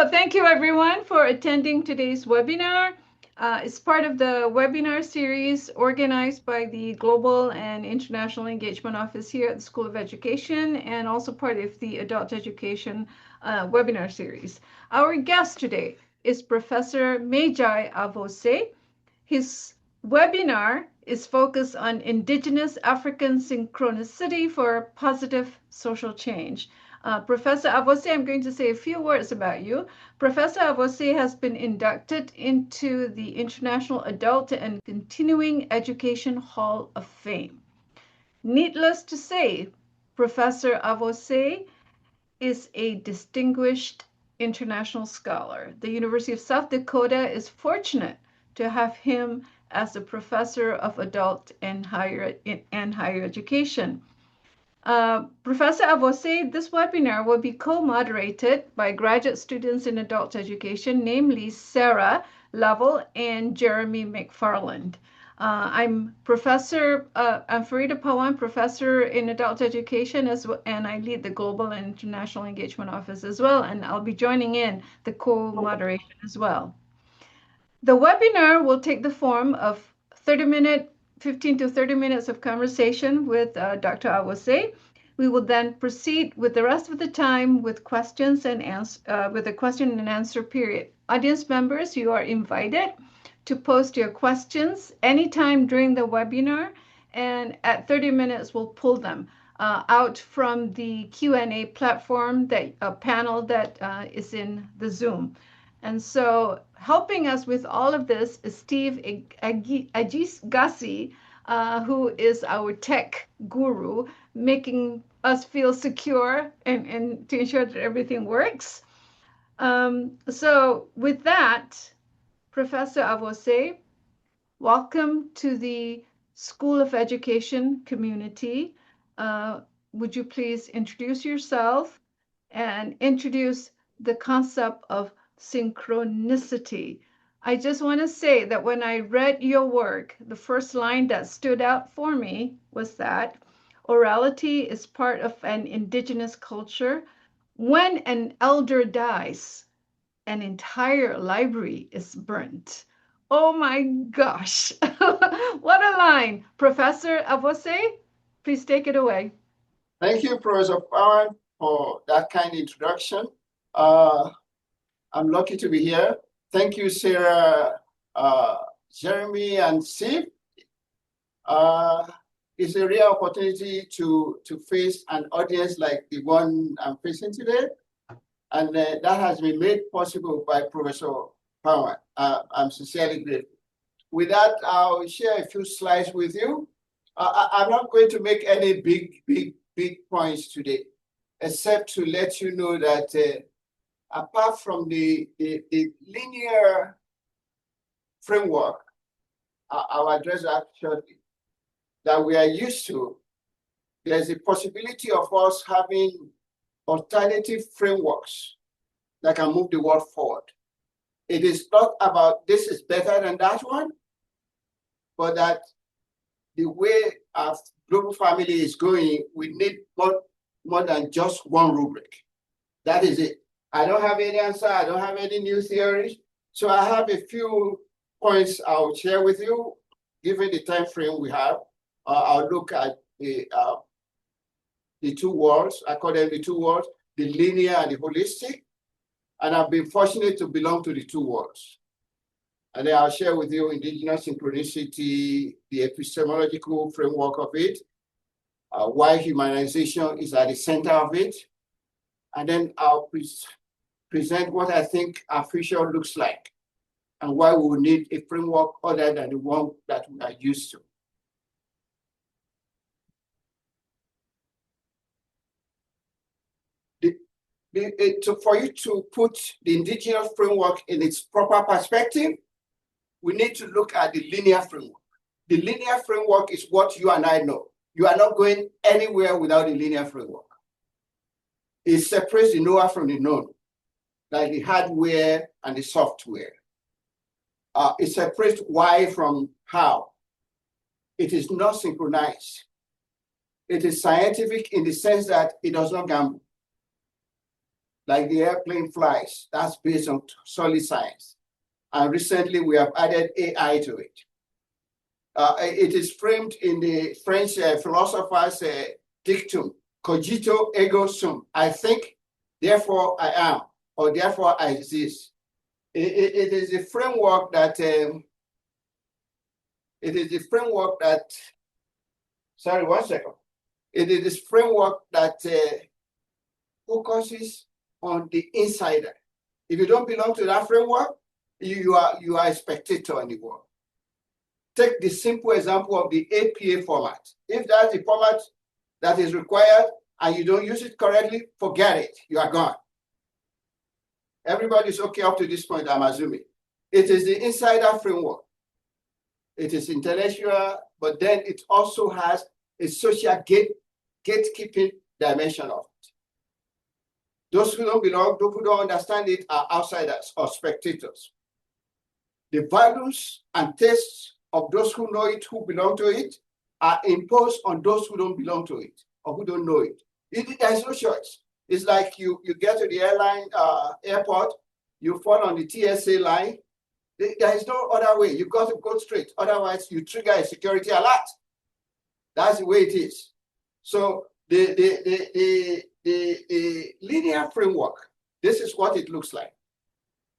So thank you everyone for attending today's webinar. It's part of the webinar series organized by the Global and International Engagement Office here at the School of Education, and also part of the Adult Education webinar series. Our guest today is Professor Mejai Avoseh. His webinar is focused on Indigenous African synchronicity for positive social change. Professor Avoseh, I'm going to say a few words about you. Professor Avoseh has been inducted into the International Adult and Continuing Education Hall of Fame. Needless to say, Professor Avoseh is a distinguished international scholar. The University of South Dakota is fortunate to have him as a professor of adult and higher education. Professor Avoseh, this webinar will be co-moderated by graduate students in adult education, namely Sarah Lovell and Jeremy McFarland. I'm Farida Pawan, professor in adult education, and I lead the Global and International Engagement Office as well, and I'll be joining in the co-moderation as well. The webinar will take the form of 15 to 30 minutes of conversation with Dr. Avoseh. We will then proceed with the rest of the time with questions and with a question and answer period. Audience members, you are invited to post your questions anytime during the webinar, and at 30 minutes we'll pull them out from the Q&A platform, panel that is in the Zoom. And so helping us with all of this is Steve Agisgasi, who is our tech guru, making us feel secure and to ensure that everything works. So with that, Professor Avoseh, welcome to the School of Education community. Would you please introduce yourself and introduce the concept of synchronicity? I just want to say that when I read your work, the first line that stood out for me was that orality is part of an indigenous culture. When an elder dies, an entire library is burnt. Oh my gosh, what a line. Professor Avoseh, please take it away. Thank you, Professor Pawan, for that kind introduction. I'm lucky to be here. Thank you, Sarah, Jeremy, and Steve. It's a real opportunity to face an audience like the one I'm facing today. And that has been made possible by Professor Pawan. I'm sincerely grateful. With that, I'll share a few slides with you. I'm not going to make any big points today, except to let you know that apart from the linear framework, I'll address that shortly, that we are used to, there's a possibility of us having alternative frameworks that can move the world forward. It is not about this is better than that one, but that the way our global family is going, we need more than just one rubric. That is it. I don't have any answer. I don't have any new theories. So I have a few points I'll share with you, given the time frame we have. I'll look at the two worlds, according to the two worlds, the linear and the holistic. And I've been fortunate to belong to the two worlds. And then I'll share with you indigenous synchronicity, the epistemological framework of it, why humanization is at the center of it. And then I'll present what I think our future looks like and why we will need a framework other than the one that we are used to. For you to put the indigenous framework in its proper perspective, we need to look at the linear framework. The linear framework is what you and I know. You are not going anywhere without the linear framework. It separates the knower from the known, like the hardware and the software. It separates why from how. It is not synchronized. It is scientific in the sense that it does not gamble. like the airplane flies. That's based on solid science. And recently we have added AI to it. It is framed in the French philosopher's dictum, cogito ergo sum. I think, therefore I am, or therefore I exist. It is a framework that, sorry, 1 second. It is this framework that focuses on the insider. If you don't belong to that framework, you are a spectator in the world. Take the simple example of the APA format. If that's the format that is required and you don't use it correctly, forget it. You are gone. Everybody's okay up to this point, I'm assuming. It is the insider framework. It is intellectual, but then it also has a social gatekeeping dimension of it. Those who don't belong, those who don't understand it are outsiders or spectators. The values and tastes of those who know it, who belong to it, are imposed on those who don't belong to it or who don't know it. There's no choice. It's like you get to the airport, you fall on the TSA line. There is no other way. You've got to go straight. Otherwise, you trigger a security alert. That's the way it is. So the linear framework, this is what it looks like.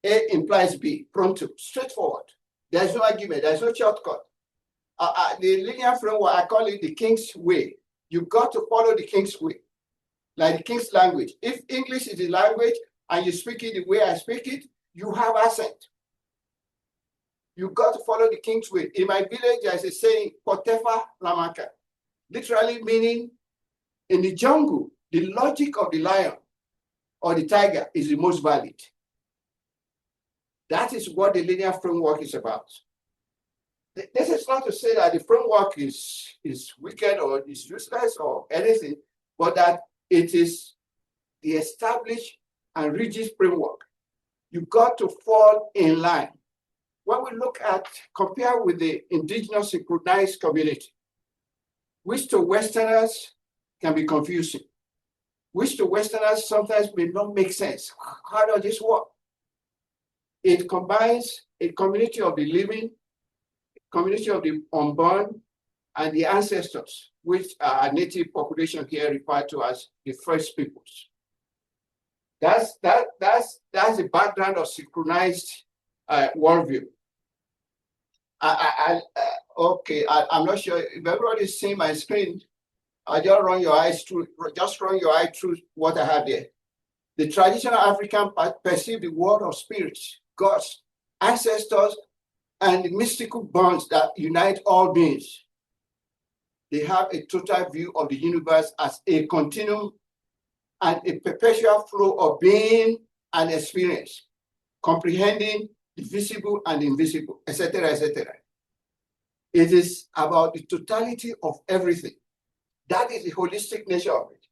A implies B, pronto, straightforward. There's no argument, there's no shortcut. The linear framework, I call it the King's way. You've got to follow the King's way, like the King's language. If English is the language and you speak it the way I speak it, you have accent. You've got to follow the King's way. In my village, there's a saying, Potefa Lamaka, literally meaning in the jungle, the logic of the lion or the tiger is the most valid. That is what the linear framework is about. This is not to say that the framework is wicked or is useless or anything, but that it is the established and rigid framework. You've got to fall in line. When we look at, compare with the indigenous synchronized community, which to Westerners can be confusing, which to Westerners sometimes may not make sense. How does this work? It combines a community of the living, community of the unborn, and the ancestors, which are native population here referred to as the first peoples. That's the background of synchronized worldview. Okay, I'm not sure if everybody's seeing my screen. I just run your eye through what I have there. The traditional African perceive the world of spirits, gods, ancestors, and the mystical bonds that unite all beings. They have a total view of the universe as a continuum and a perpetual flow of being and experience, comprehending the visible and invisible, etc., etc. It is about the totality of everything. That is the holistic nature of it.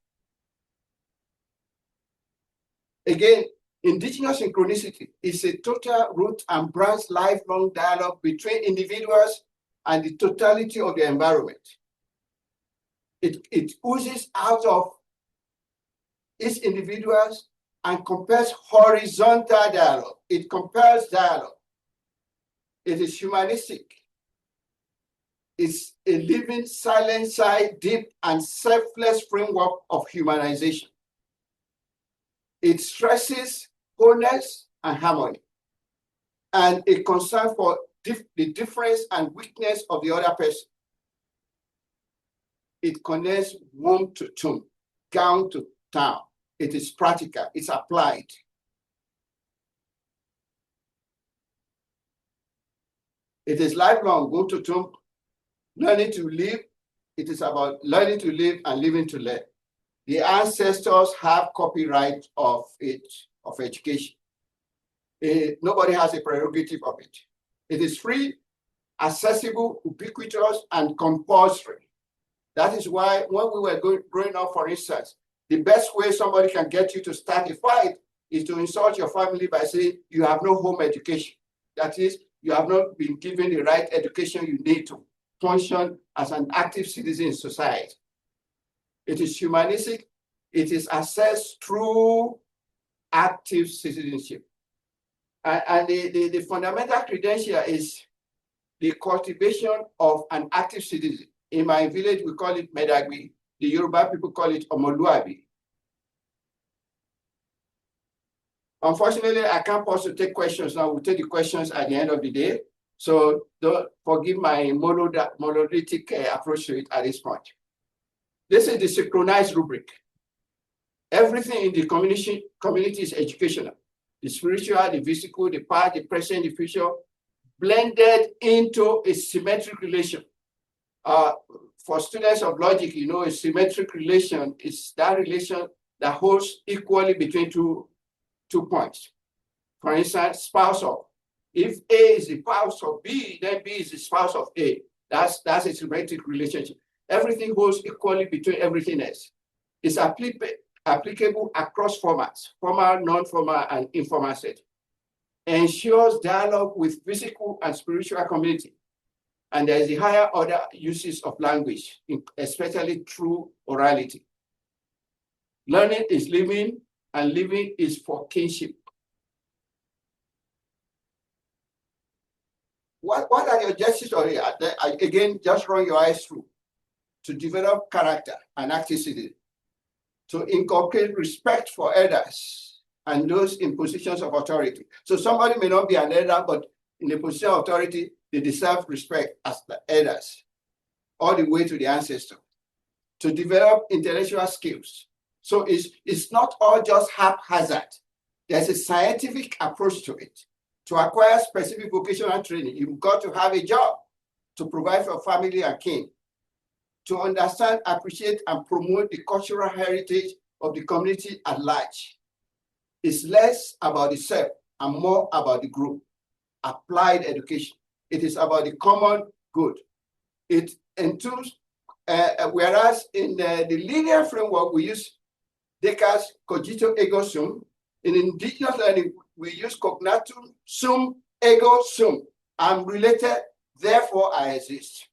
Again, indigenous synchronicity is a total root and branch lifelong dialogue between individuals and the totality of the environment. It oozes out of its individuals and compels horizontal dialogue. It compels dialogue. It is humanistic. It's a living, silent, side, deep, and selfless framework of humanization. It stresses wholeness and harmony, and a concern for the difference and weakness of the other person. It connects womb to tomb, gown to town. It is practical, it's applied. It is lifelong, womb to tomb, learning to live. It is about learning to live and living to learn. The ancestors have copyright of it, of education. Nobody has a prerogative of it. It is free, accessible, ubiquitous, and compulsory. That is why when we were growing up, for instance, the best way somebody can get you to start a fight is to insult your family by saying you have no home education. That is, you have not been given the right education you need to function as an active citizen in society. It is humanistic. It is assessed through active citizenship. And the fundamental credential is the cultivation of an active citizen. In my village, we call it Medagbi. The Yoruba people call it Omoluabi. Unfortunately, I can't pause to take questions now. We'll take the questions at the end of the day. So don't forgive my monolithic approach to it at this point. This is the synchronized rubric. Everything in the community is educational. The spiritual, the physical, the past, the present, the future, blended into a symmetric relation. For students of logic, you know, a symmetric relation is that relation that holds equally between two points. For instance, spouse of. If A is the spouse of B, then B is the spouse of A. That's a symmetric relationship. Everything holds equally between everything else. It's applicable across formats, formal, non-formal, and informal setting. Ensures dialogue with physical and spiritual community. And there is a higher order uses of language, especially through orality. Learning is living, and living is for kinship. What are the objectives of it? Again, just run your eyes through. To develop character and activity, to inculcate respect for elders and those in positions of authority. So somebody may not be an elder, but in a position of authority, they deserve respect as the elders, all the way to the ancestor. To develop intellectual skills. So it's not all just haphazard. There's a scientific approach to it. To acquire specific vocational training, you've got to have a job to provide for family and kin. To understand, appreciate, and promote the cultural heritage of the community at large. It's less about the self and more about the group. Applied education. It is about the common good. It entails, whereas in the linear framework, we use Descartes' cogito ergo sum. In indigenous learning, we use cognatum sum ergo sum. I'm related, therefore I exist.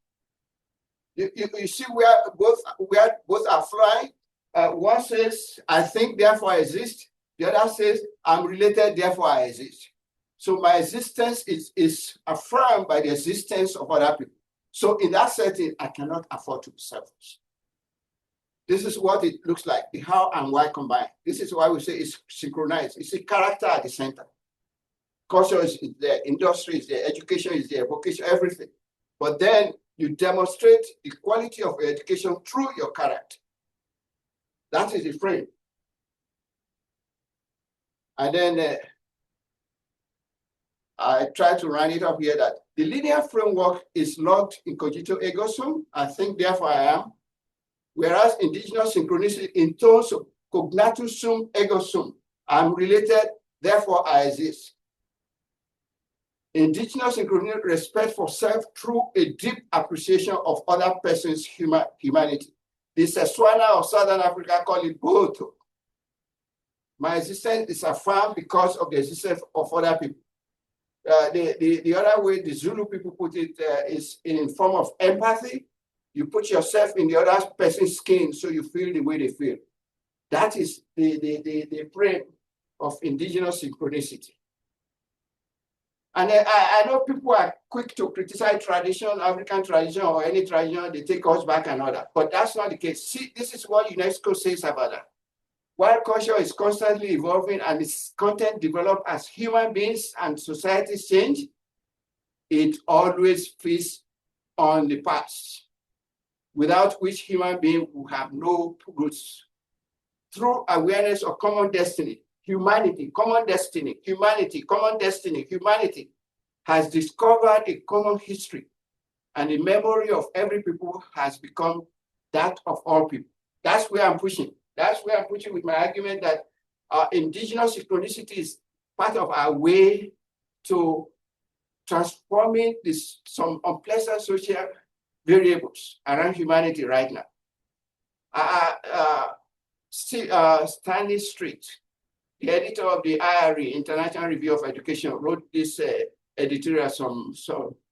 You see where both are flying. One says, I think, therefore I exist. The other says, I'm related, therefore I exist. So my existence is affirmed by the existence of other people. So in that setting, I cannot afford to be selfish. This is what it looks like, the how and why combined. This is why we say it's synchronized. It's a character at the center. Culture is there, industry is there, education is there, vocation, everything. But then you demonstrate the quality of your education through your character. That is the frame. And then I try to run it up here that the linear framework is locked in cogito ergo sum. I think, therefore I am. Whereas indigenous synchronicity in terms of cognatus sum ergo sum. I'm related, therefore I exist. Indigenous synchronicity respect for self through a deep appreciation of other person's humanity. The Setswana of Southern Africa call it Boto. My existence is affirmed because of the existence of other people. The other way the Zulu people put it is in form of empathy. You put yourself in the other person's skin so you feel the way they feel. That is the frame of indigenous synchronicity. And I know people are quick to criticize tradition, African tradition, or any tradition, they take us back and all that. But that's not the case. See, this is what UNESCO says about that. While culture is constantly evolving and its content develop as human beings and societies change, it always feeds on the past, without which human beings will have no roots. Through awareness of common destiny, humanity, common destiny, humanity, common destiny, humanity has discovered a common history, and the memory of every people has become that of all people. That's where I'm pushing. That's where I'm pushing with my argument that indigenous synchronicity is part of our way to transforming some unpleasant social variables around humanity right now. Stanley Street, the editor of the IRE, International Review of Education, wrote this editorial some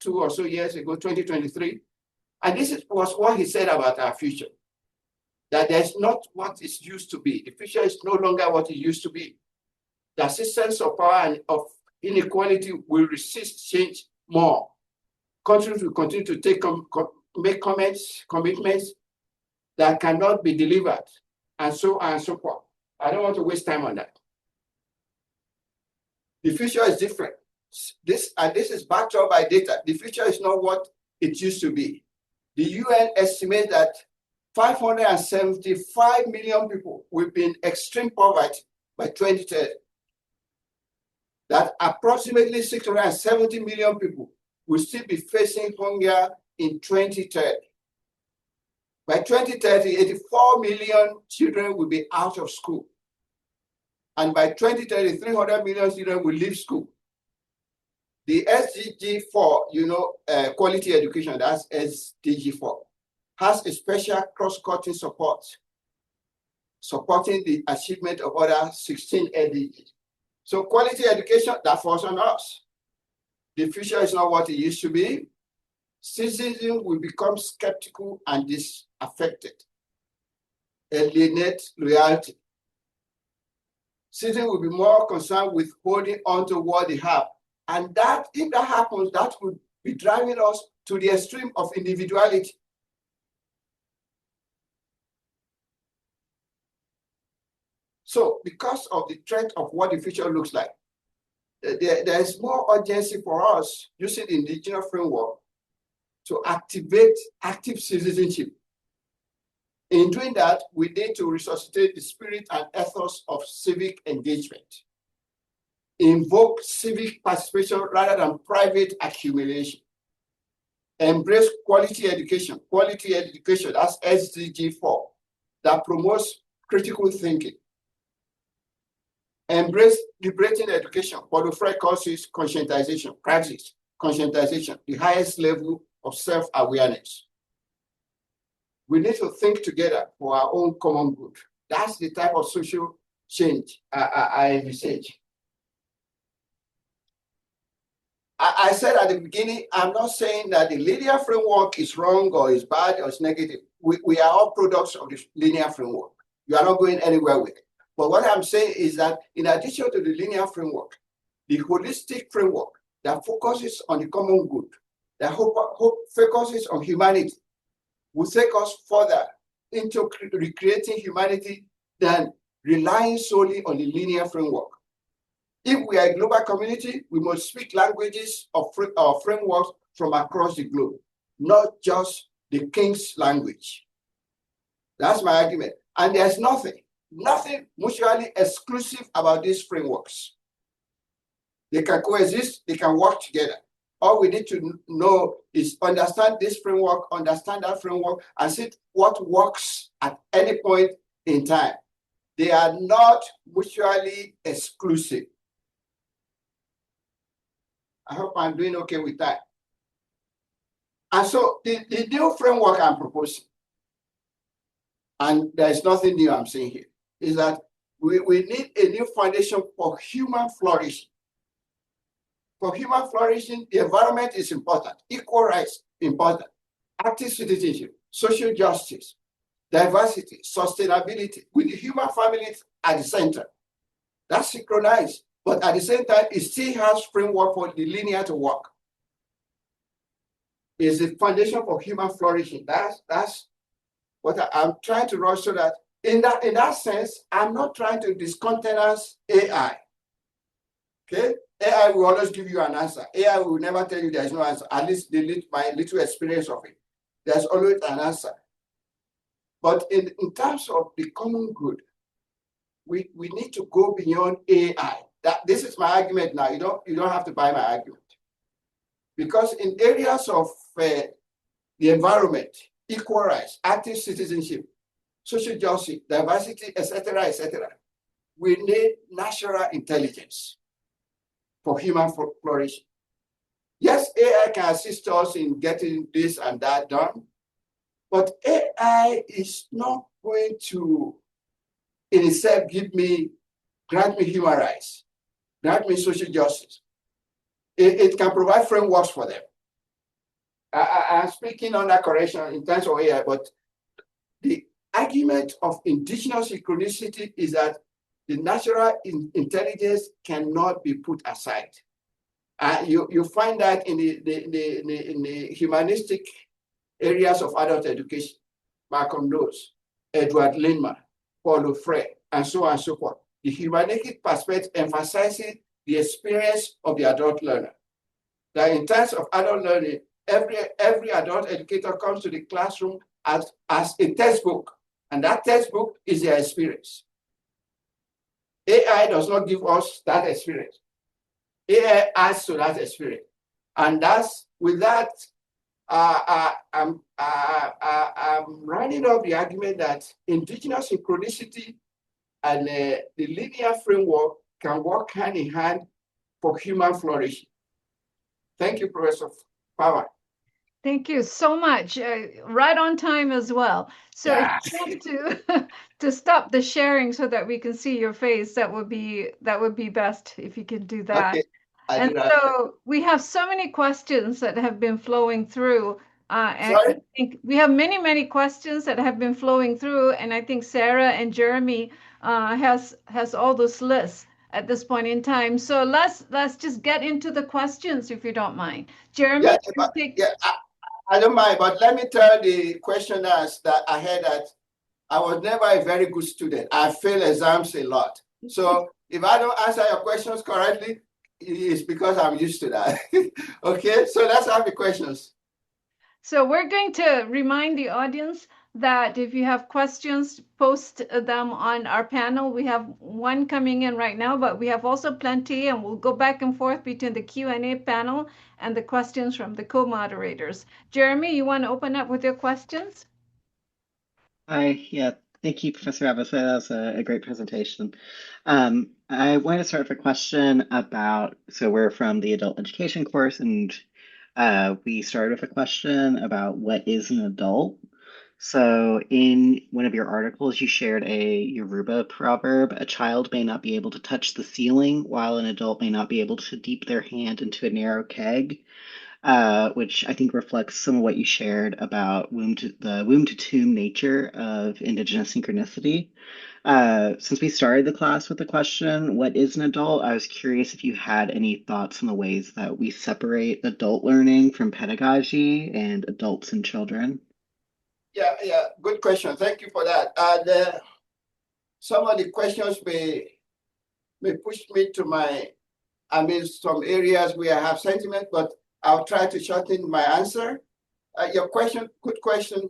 2 or so years ago, 2023. And this was what he said about our future. That there's not what it used to be. The future is no longer what it used to be. the systems of power and of inequality will resist change more. Countries will continue to make commitments that cannot be delivered, and so on and so forth. I don't want to waste time on that. The future is different. This is backed up by data. The future is not what it used to be. The UN estimates that 575 million people will be in extreme poverty by 2030. That approximately 670 million people will still be facing hunger in 2030. By 2030, 84 million children will be out of school. And by 2030, 300 million children will leave school. The SDG 4, quality education, that's SDG 4, has a special cross-cutting support, supporting the achievement of other 16 SDGs. So quality education, that falls on us. The future is not what it used to be. Citizens will become skeptical and disaffected, alienate reality. Citizens will be more concerned with holding on to what they have. And that, if that happens, that would be driving us to the extreme of individuality. So because of the threat of what the future looks like, there is more urgency for us using the indigenous framework to activate active citizenship. In doing that, we need to resuscitate the spirit and ethos of civic engagement, invoke civic participation rather than private accumulation, embrace quality education, that's SDG 4, that promotes critical thinking, embrace liberating education, what Freud calls conscientization, practice, conscientization, the highest level of self-awareness. We need to think together for our own common good. That's the type of social change I envisage. I said at the beginning, I'm not saying that the linear framework is wrong or is bad or is negative. We are all products of the linear framework. You are not going anywhere with it. But what I'm saying is that in addition to the linear framework, the holistic framework that focuses on the common good, that focuses on humanity, will take us further into recreating humanity than relying solely on the linear framework. If we are a global community, we must speak languages or frameworks from across the globe, not just the king's language. That's my argument. And there's nothing mutually exclusive about these frameworks. They can coexist, they can work together. All we need to know is understand this framework, understand that framework, and see what works at any point in time. They are not mutually exclusive. I hope I'm doing okay with that. And so the new framework I'm proposing, and there's nothing new I'm saying here, is that we need a new foundation for human flourishing. For human flourishing, the environment is important, equal rights important, active citizenship, social justice, diversity, sustainability, with the human families at the center. That's synchronized, but at the same time, it still has framework for the linear to work. It's the foundation for human flourishing. That's what I'm trying to rush, so that in that sense, I'm not trying to discountenance AI. Okay? AI will always give you an answer. AI will never tell you there's no answer, at least my little experience of it. There's always an answer. But in terms of the common good, we need to go beyond AI. This is my argument now. You don't have to buy my argument. Because in areas of the environment, equal rights, active citizenship, social justice, diversity, etc., we need natural intelligence for human flourishing. Yes, AI can assist us in getting this and that done, but AI is not going to, in itself, grant me human rights, grant me social justice. It can provide frameworks for them. I'm speaking under correction in terms of AI, but the argument of indigenous synchronicity is that the natural intelligence cannot be put aside. You find that in the humanistic areas of adult education, Malcolm Lewis, Edward Lindman, Paulo Freire, and so on and so forth. The humanistic perspective emphasizes the experience of the adult learner. That in terms of adult learning, every adult educator comes to the classroom as a textbook, and that textbook is their experience. AI does not give us that experience. AI adds to that experience. And that's with that, I'm running up the argument that indigenous synchronicity and the linear framework can work hand in hand for human flourishing. Thank you, Professor Power. Thank you so much. Right on time as well. So Yeah. if you want to stop the sharing so that we can see your face, that would be best if you can do that. Okay. And so we have so many questions that have been flowing through. And Sorry? I think we have many questions that have been flowing through, and I think Sarah and Jeremy has all those lists at this point in time. So let's just get into the questions if you don't mind. Jeremy, I don't mind, but let me tell the questioners that I had that I was never a very good student. I fail exams a lot. So if I don't answer your questions correctly, it's because I'm used to that. Okay, so let's have the questions. So we're going to remind the audience that if you have questions, post them on our panel. We have one coming in right now, but we have also plenty, and we'll go back and forth between the Q&A panel and the questions from the co-moderators. Jeremy, you want to open up with your questions? Hi, yeah, thank you, Professor Avoseh. That was a great presentation. I wanted to start with a question about, so we're from the adult education course, and we started with a question about what is an adult. So in one of your articles, you shared a Yoruba proverb: a child may not be able to touch the ceiling, while an adult may not be able to dip their hand into a narrow keg. Which I think reflects some of what you shared about the womb to tomb nature of Indigenous synchronicity. Since we started the class with the question, what is an adult? I was curious if you had any thoughts on the ways that we separate adult learning from pedagogy and adults and children. Yeah, good question. Thank you for that. Some of the questions may push me to some areas where I have sentiment, but I'll try to shorten my answer. Your question, good question,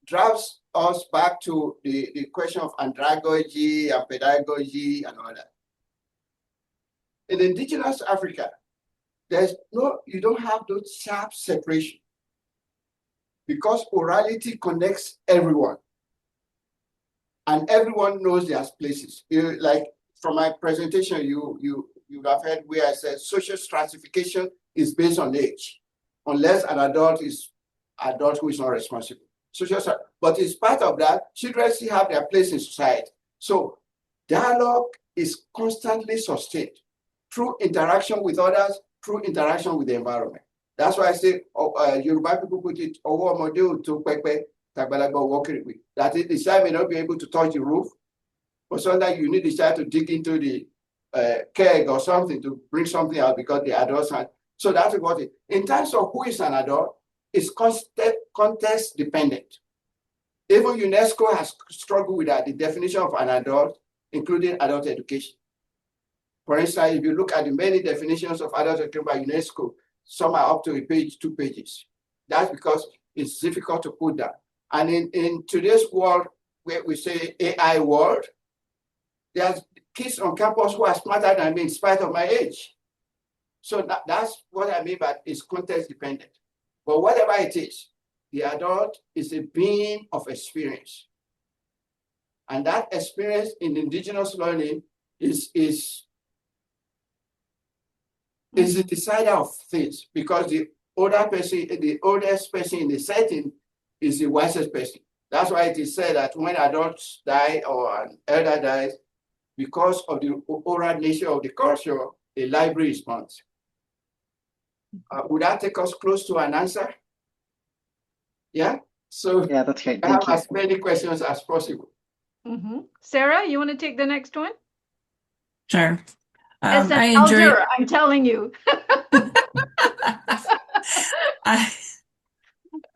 drives us back to the question of andragogy and pedagogy and all that. In indigenous Africa, you don't have those sharp separation because orality connects everyone. And everyone knows their places. Like from my presentation, you have heard where I said social stratification is based on age, unless an adult who is not responsible. But as part of that, children still have their place in society. So dialogue is constantly sustained through interaction with others, through interaction with the environment. That's why I say Yoruba people put it, that is, the child may not be able to touch the roof, but sometimes you need the child to dig into the keg or something to bring something out because the adults are. So that's what it. In terms of who is an adult, it's context dependent. Even UNESCO has struggled with that, the definition of an adult, including adult education. For instance, if you look at the many definitions of adult education by UNESCO, some are up to a page, 2 pages. That's because it's difficult to put that. And in today's world, where we say AI world, there's kids on campus who are smarter than me in spite of my age. So that's what I mean by it's context dependent. But whatever it is, the adult is a being of experience. And that experience in indigenous learning is the decider of things, because the oldest person in the setting is the wisest person. That's why it is said that when adults die or an elder dies, because of the oral nature of the culture, a library is born. Would that take us close to an answer? Yeah? So yeah, that's great. I Thank have you. as many questions as possible. Sarah, you want to take the next one? Sure. As an I enjoy. elder, I'm telling you.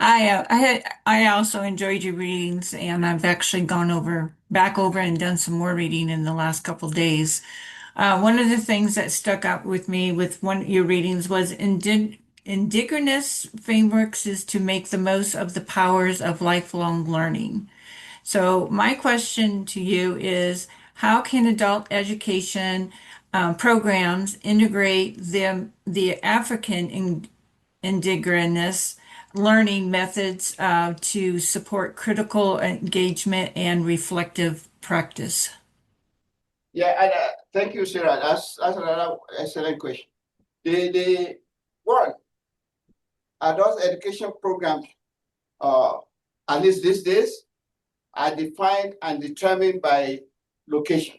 I I also enjoyed your readings, and I've actually gone back over and done some more reading in the last couple of days. One of the things that stuck out with me with one of your readings was indigenous frameworks is to make the most of the powers of lifelong learning. So my question to you is, how can adult education programs integrate the African indigenous learning methods to support critical engagement and reflective practice? Yeah, and thank you, Sarah. That's another excellent question. The one adult education programs, at least these days, are defined and determined by location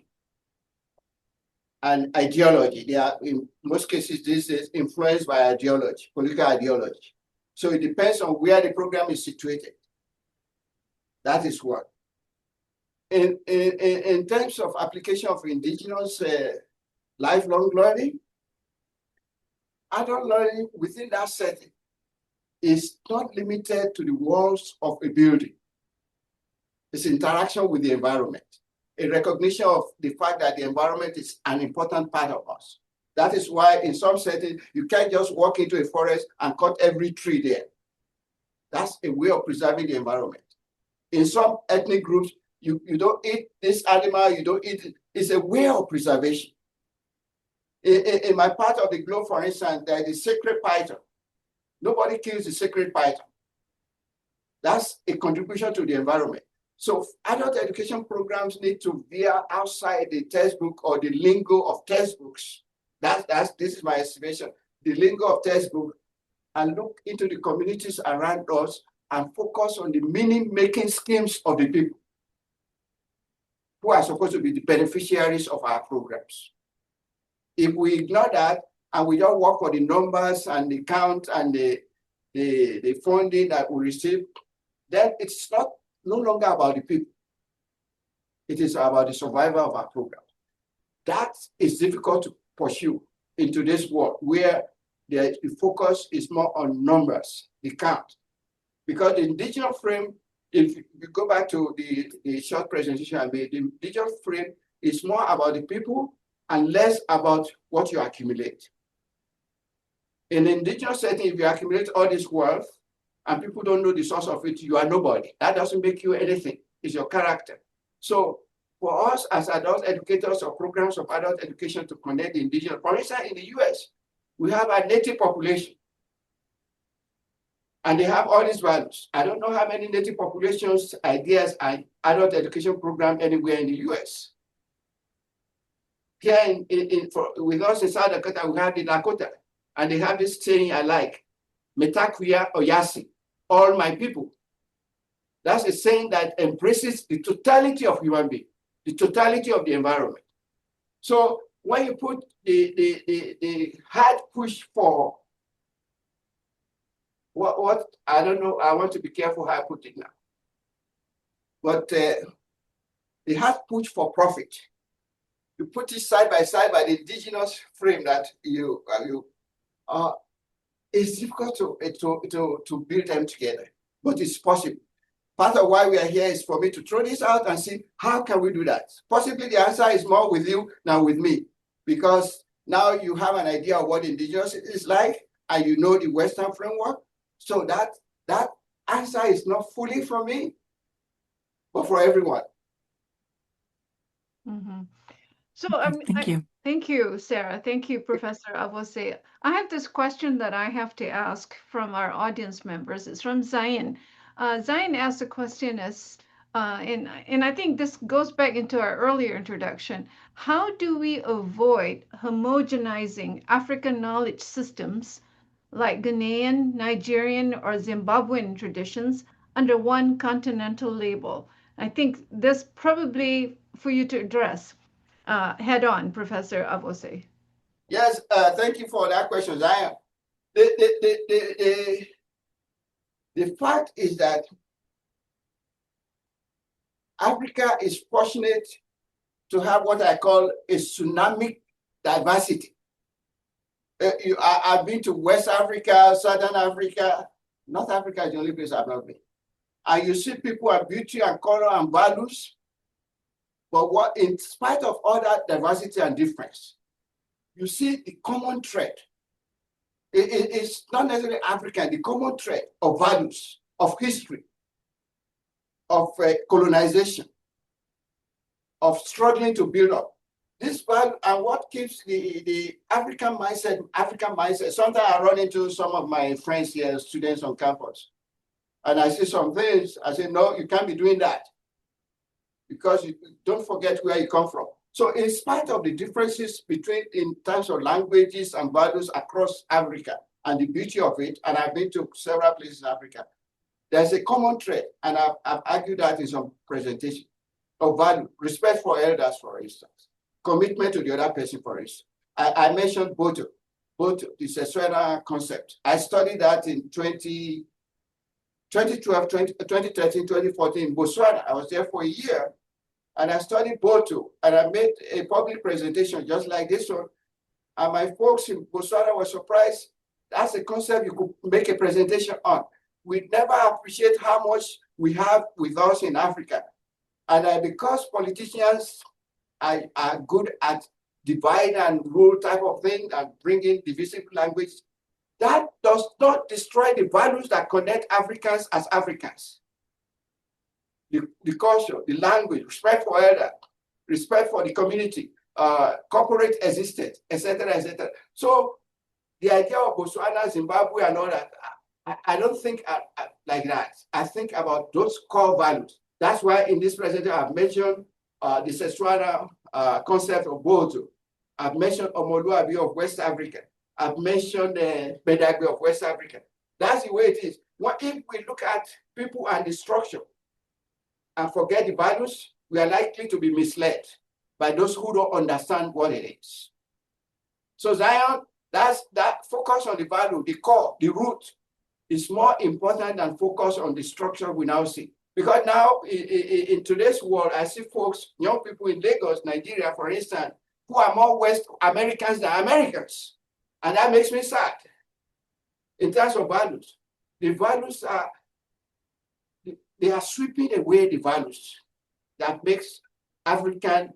and ideology. They are, in most cases these days, influenced by ideology, political ideology. So it depends on where the program is situated. That is one. In terms of application of indigenous lifelong learning, adult learning within that setting is not limited to the walls of a building. It's interaction with the environment, a recognition of the fact that the environment is an important part of us. That is why in some settings, you can't just walk into a forest and cut every tree there. That's a way of preserving the environment. In some ethnic groups, you don't eat this animal, you don't eat it. It's a way of preservation. In my part of the globe, for instance, there is a sacred python. Nobody kills the sacred python. That's a contribution to the environment. So adult education programs need to veer outside the textbook or the lingo of textbooks. This is my estimation. The lingo of textbook, and look into the communities around us and focus on the meaning-making schemes of the people who are supposed to be the beneficiaries of our programs. If we ignore that and we don't work for the numbers and the count and the funding that we receive, then it's no longer about the people. It is about the survival of our program. That is difficult to pursue in today's world where the focus is more on numbers, the count. Because the indigenous frame, if you go back to the short presentation I made, the indigenous frame is more about the people and less about what you accumulate. In the indigenous setting, if you accumulate all this wealth and people don't know the source of it, you are nobody. That doesn't make you anything. It's your character. So for us as adult educators or programs of adult education to connect the indigenous, for instance, in the US, we have a native population and they have all these values. I don't know how many native populations ideas and adult education program anywhere in the US. Here with us in South Dakota, we have the Dakota, and they have this saying I like, Metakuya Oyasi, all my people. That's a saying that embraces the totality of human being, the totality of the environment. So when you put the hard push for what I don't know, I want to be careful how I put it now. But the hard push for profit, you put it side by the indigenous frame that it's difficult to build them together, but it's possible. Part of why we are here is for me to throw this out and see how can we do that. Possibly the answer is more with you than with me, because now you have an idea of what indigenous is like, and you know the Western framework. So that answer is not fully for me, but for everyone. Mm-hmm. So Thank you. thank you, Sarah. Thank you, Professor Avoseh. I have this question that I have to ask from our audience members. It's from Zion. Zion asked a question and I think this goes back into our earlier introduction. How do we avoid homogenizing African knowledge systems like Ghanaian, Nigerian, or Zimbabwean traditions under one continental label? I think this probably for you to address head on, Professor Avoseh. Yes, thank you for that question, Zion. The fact is that Africa is fortunate to have what I call a tsunami diversity. I've been to West Africa, Southern Africa. North Africa is the only place I've not been. And you see people have beauty and color and values, but what, in spite of all that diversity and difference, you see the common thread. It's not necessarily African, the common thread of values, of history, of colonization, of struggling to build up. This value and what keeps the African mindset. Sometimes I run into some of my friends here, students on campus, and I see some things, I say, no, you can't be doing that because you don't forget where you come from. So in spite of the differences between in terms of languages and values across Africa and the beauty of it, and I've been to several places in Africa, there's a common thread, and I've argued that in some presentation of value, respect for elders, for instance, commitment to the other person, for instance. I mentioned Boto, the Seswera concept. I studied that in 2012, 2013, 2014 in Botswana. I was there for a year, and I studied Boto, and I made a public presentation just like this one. And my folks in Botswana were surprised. That's a concept you could make a presentation on. We never appreciate how much we have with us in Africa. And because politicians are good at divide and rule type of thing and bringing divisive language, that does not destroy the values that connect Africans as Africans. The culture, the language, respect for elder, respect for the community, corporate existence, etc., etc. So the idea of Botswana, Zimbabwe, and all that, I don't think like that. I think about those core values. That's why in this presentation I've mentioned the Seswara concept of Boto. I've mentioned Omoluabi of West Africa. I've mentioned Bedagbe of West Africa. That's the way it is. What if we look at people and the structure and forget the values, we are likely to be misled by those who don't understand what it is. So Zion, that focus on the value, the core, the root, is more important than focus on the structure we now see. Because now in today's world, I see folks, young people in Lagos, Nigeria, for instance, who are more West Americans than Americans. And that makes me sad. In terms of values, the values they are sweeping away the values that makes African.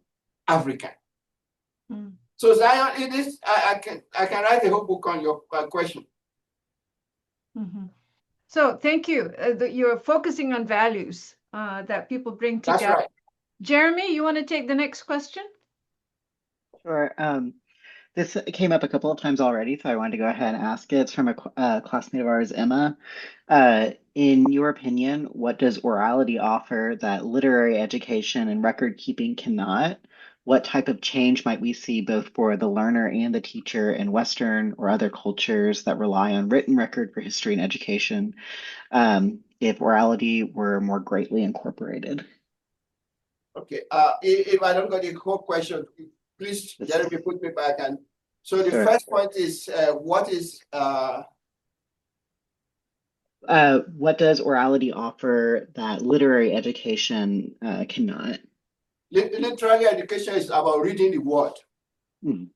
Mm. So Zion, it is, I can write a whole book on your question. Mm-hmm. So thank you. You're focusing on values that people bring together. That's right. Jeremy, you want to take the next question? Sure. This came up a couple of times already, so I wanted to go ahead and ask it. It's from a classmate of ours, Emma. In your opinion, what does orality offer that literary education and record keeping cannot? What type of change might we see both for the learner and the teacher in Western or other cultures that rely on written record for history and education if orality were more greatly incorporated? Okay, if I don't get the whole question, please, Jeremy, put me back. And so the first point is, what does orality offer that literary education cannot? Literary education is about reading the word. Mm.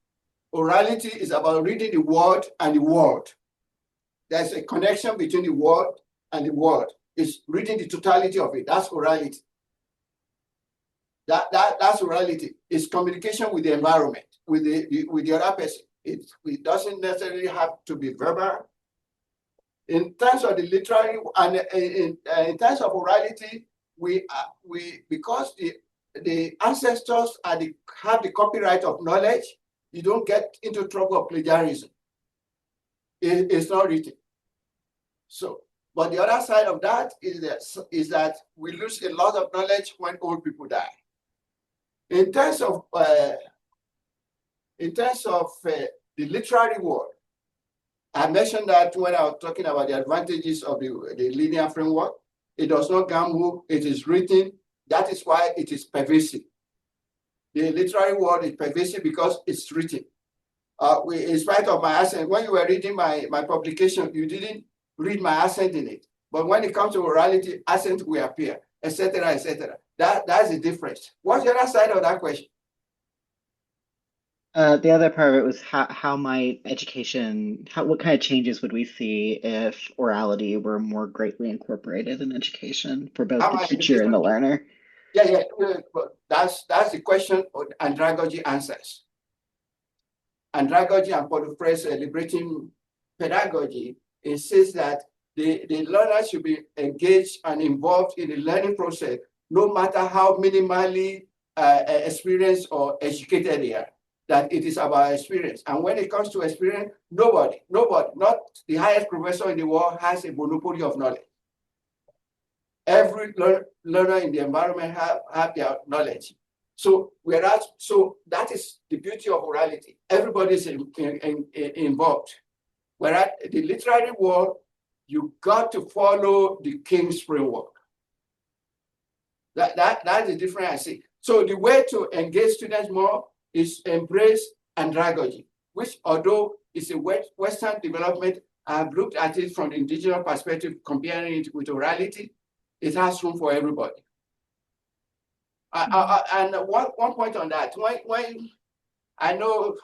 Orality is about reading the word and the word. There's a connection between the word and the word. It's reading the totality of it. That's orality. That's orality. It's communication with the environment, with the other person. It doesn't necessarily have to be verbal. In terms of the literary and in terms of orality, we because the ancestors have the copyright of knowledge, you don't get into trouble of plagiarism. It's not written. So, but the other side of that is that we lose a lot of knowledge when old people die. In terms of the literary world, I mentioned that when I was talking about the advantages of the linear framework. It does not gamble, it is written. That is why it is pervasive. The literary world is pervasive because it's written. In spite of my accent, when you were reading my publication, you didn't read my accent in it. But when it comes to orality, accent will appear, etc., etc. That's the difference. What's the other side of that question? The other part of it was how might education, what kind of changes would we see if orality were more greatly incorporated in education for both How the my teacher and education? the learner? Yeah. But that's the question andragogy answers. Andragogy and Podufre's liberating pedagogy insists that the learner should be engaged and involved in the learning process, no matter how minimally experienced or educated they are, that it is about experience. And when it comes to experience, nobody, not the highest professor in the world has a monopoly of knowledge. Every learner in the environment have their knowledge. So that is the beauty of orality. Everybody is involved. Whereas the literary world, you got to follow the king's framework. That's the difference I see. So the way to engage students more is embrace andragogy, which although it's a Western development, I've looked at it from the indigenous perspective, comparing it with orality. It has room for everybody. And one point on that, when I know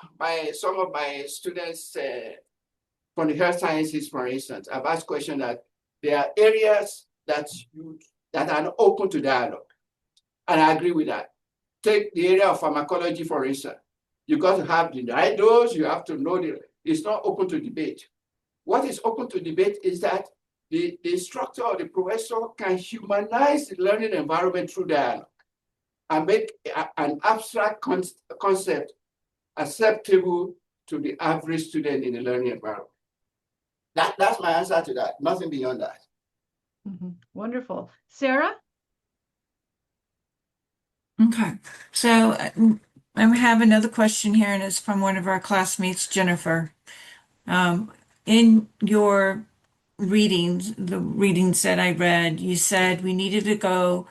some of my students from the health sciences, for instance, I've asked questions that there are areas that are open to dialogue. And I agree with that. Take the area of pharmacology, for instance. You got to have the right dose, you have to know it's not open to debate. What is open to debate is that the instructor or the professor can humanize the learning environment through dialogue and make an abstract concept acceptable to the average student in the learning environment. That's my answer to that, nothing beyond that. Mm-hmm. Wonderful. Sarah? Okay, so I have another question here, and it's from one of our classmates, Jennifer. In your readings, the readings that I read, you said we needed to go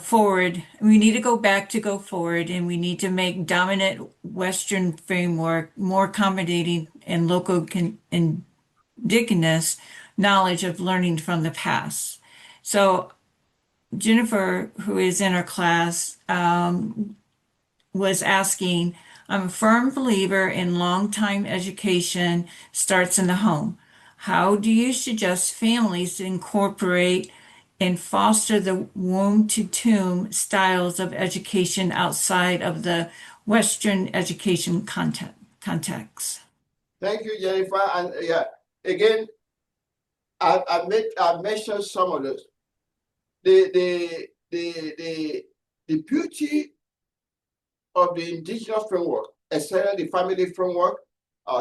forward. We need to go back to go forward, and we need to make dominant Western framework more accommodating and local indigenous knowledge of learning from the past. So Jennifer, who is in our class, was asking, I'm a firm believer in long-time education starts in the home. How do you suggest families to incorporate and foster the womb to tomb styles of education outside of the Western education context? Thank you, Jennifer. And yeah, again, I mentioned some of those. The beauty of the indigenous framework, especially the family framework